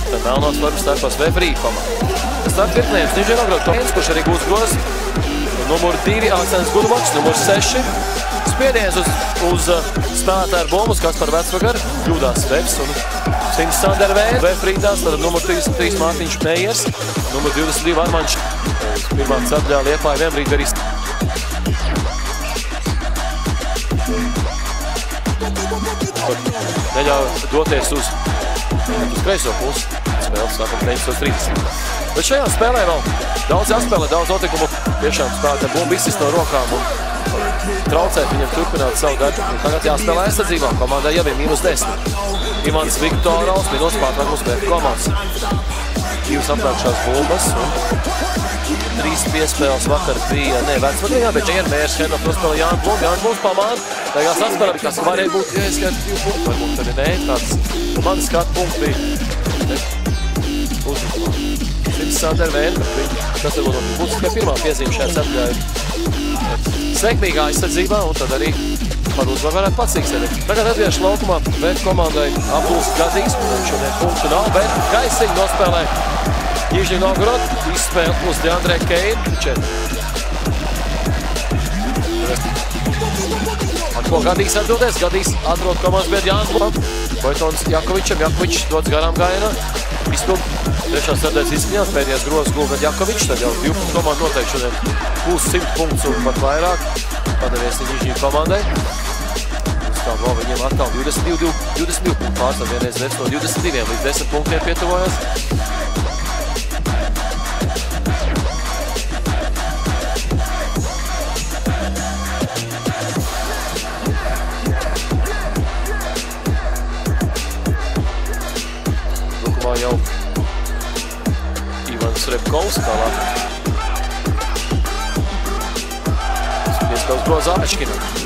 Tad melnos varbūt starpos Vefrī komanda. Starp virknējums Nižņelograd Toms, kurš arī gūs gros. Numur 2 Aleksandrs Gudumoks, numur 6. Spiediens uz spēlētāju Bombus, Kaspar Vecvagar, kļūdās Vebs un Sims Sandervēn. Vefrīdās, tad numur 33 Mārtiņš Meijers, numur 22 Armanš. Pirmā ceturtajā Liepāja vienbrīd arī neļauj doties uz kreiso pusi. Spēles sākam 19:30. Bet šajā spēlē vēl daudz jāspēlē, daudz notikumu. Tiešām spēlētājiem bumbu izsist no rokām un traucēt viņam turpināt savu darbu. Tagad jāspēlē aizsardzībā. Komandai jau ir -10. Ivans Viktorovs, minūtes pārtraukums Bēku komandas. 2 apkārtšās bumbas un 3 piespēles vakar bija Vecvagarā, bet Džēnmērs Henop nospēlē Jānis Blums. Jānis Blums pamāda. Beigās atspēlē, kas varēja būt ieskait 2 punktu. Varbūt arī nē, tāds manis skatu punkts bija uzlikumā. Sims Sandervēn, kas varbūt būtu tikai pirmā piezīme šajā ceturtajā ir sekmīgā aizsardzībā, un tad arī par uzvaru varētu pacīgs arī. Tagad atgriežas laukumā, bet komandai apdūst Gadīs, un šodien punktu nav, bet Gaisiņu nospēlē Nižņelograd, izspēle plus Deandre Keina. Ar ko Gadīs atbildēs? Gadīs atrod komandas biedru Jānis Blums. Boitons Jakovičam, Jakovičs dodas garām gājienā. Izpild trešās sardēs izskaņās, pēdējās grozas gulgat Jakovičs, tad jau 12 komanda noteikti šodien būs 100 punktus un pat vairāk. Padavies Nižņi komandai. Kā vēl viņiem atkal 22 punktu pārstāv, vienreiz redz no 22 līdz 10 punktiem pietuvojas. Jau Ivans Repkovs tālāk. Piespēles groza Apečkinam.